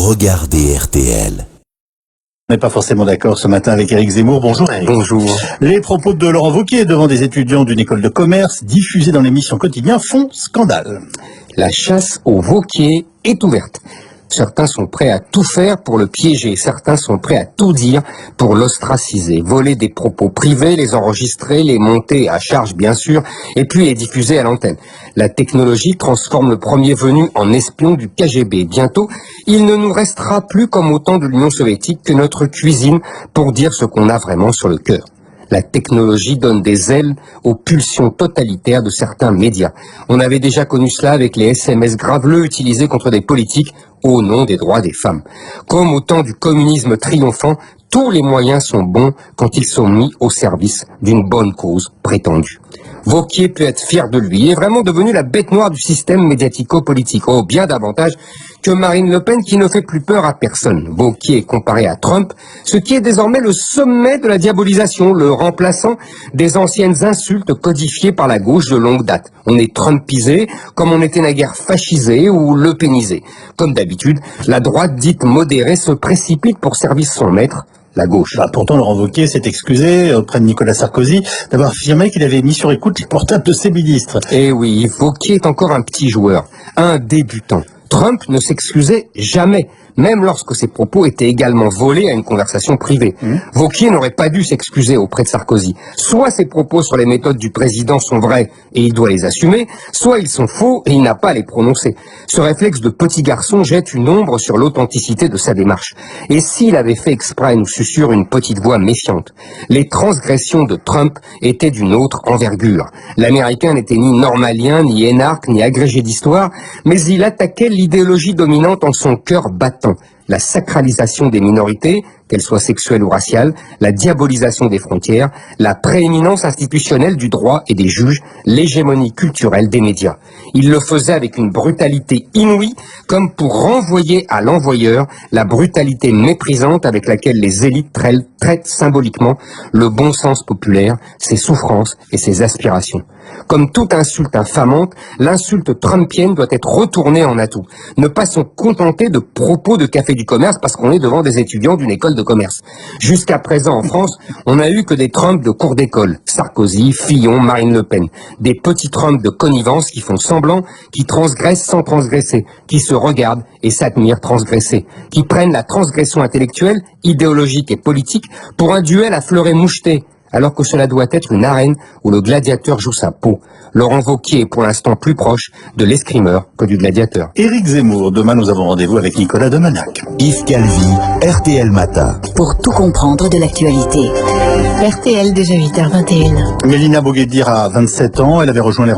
regardez RTL. On n'est pas forcément d'accord ce matin avec Éric Zemmour. Bonjour Éric. Bonjour. Les propos de Laurent Wauquiez devant des étudiants d'une école de commerce diffusés dans l'émission Quotidien font scandale. La chasse au Wauquiez est ouverte. Certains sont prêts à tout faire pour le piéger, certains sont prêts à tout dire pour l'ostraciser, voler des propos privés, les enregistrer, les monter à charge bien sûr, et puis les diffuser à l'antenne. La technologie transforme le premier venu en espion du KGB. Bientôt, il ne nous restera plus comme au temps de l'Union soviétique que notre cuisine pour dire ce qu'on a vraiment sur le cœur. La technologie donne des ailes aux pulsions totalitaires de certains médias. On avait déjà connu cela avec les SMS graveleux utilisés contre des politiques au nom des droits des femmes. Comme au temps du communisme triomphant, tous les moyens sont bons quand ils sont mis au service d'une bonne cause prétendue. Wauquiez peut être fier de lui. Il est vraiment devenu la bête noire du système médiatico-politique. Oh, bien davantage que Marine Le Pen qui ne fait plus peur à personne. Wauquiez est comparé à Trump, ce qui est désormais le sommet de la diabolisation, le remplaçant des anciennes insultes codifiées par la gauche de longue date. On est trumpisé comme on était naguère fascisé ou le pénisé. Comme d'habitude, la droite dite modérée se précipite pour servir son maître, la gauche. Pourtant, Laurent Wauquiez s'est excusé auprès de Nicolas Sarkozy d'avoir affirmé qu'il avait mis sur écoute les portables de ses ministres. Eh oui, Wauquiez est encore un petit joueur, un débutant. Trump ne s'excusait jamais, même lorsque ses propos étaient également volés à une conversation privée. Wauquiez n'aurait pas dû s'excuser auprès de Sarkozy. Soit ses propos sur les méthodes du président sont vrais et il doit les assumer, soit ils sont faux et il n'a pas à les prononcer. Ce réflexe de petit garçon jette une ombre sur l'authenticité de sa démarche. Et s'il avait fait exprès, nous susurre une petite voix méfiante. Les transgressions de Trump étaient d'une autre envergure. L'Américain n'était ni normalien, ni énarque, ni agrégé d'histoire, mais il attaquait l'idéologie dominante en son cœur battant. La sacralisation des minorités, qu'elles soient sexuelles ou raciales, la diabolisation des frontières, la prééminence institutionnelle du droit et des juges, l'hégémonie culturelle des médias. Il le faisait avec une brutalité inouïe, comme pour renvoyer à l'envoyeur la brutalité méprisante avec laquelle les élites traitent symboliquement le bon sens populaire, ses souffrances et ses aspirations. Comme toute insulte infamante, l'insulte trumpienne doit être retournée en atout. Ne pas se contenter de propos de café du commerce parce qu'on est devant des étudiants d'une école de commerce. Jusqu'à présent en France, on n'a eu que des Trumps de cours d'école. Sarkozy, Fillon, Marine Le Pen. Des petits Trumps de connivence qui font semblant, qui transgressent sans transgresser, qui se regardent et s'admirent transgresser, qui prennent la transgression intellectuelle, idéologique et politique pour un duel à fleuret moucheté, alors que cela doit être une arène où le gladiateur joue sa peau. Laurent Wauquiez est pour l'instant plus proche de l'escrimeur que du gladiateur. Éric Zemmour, demain nous avons rendez-vous avec Nicolas Demanac. Yves Calvi, RTL Matin. Pour tout comprendre de l'actualité. RTL, déjà 8h21. Mélina Boguedir a 27 ans, elle avait rejoint les rangs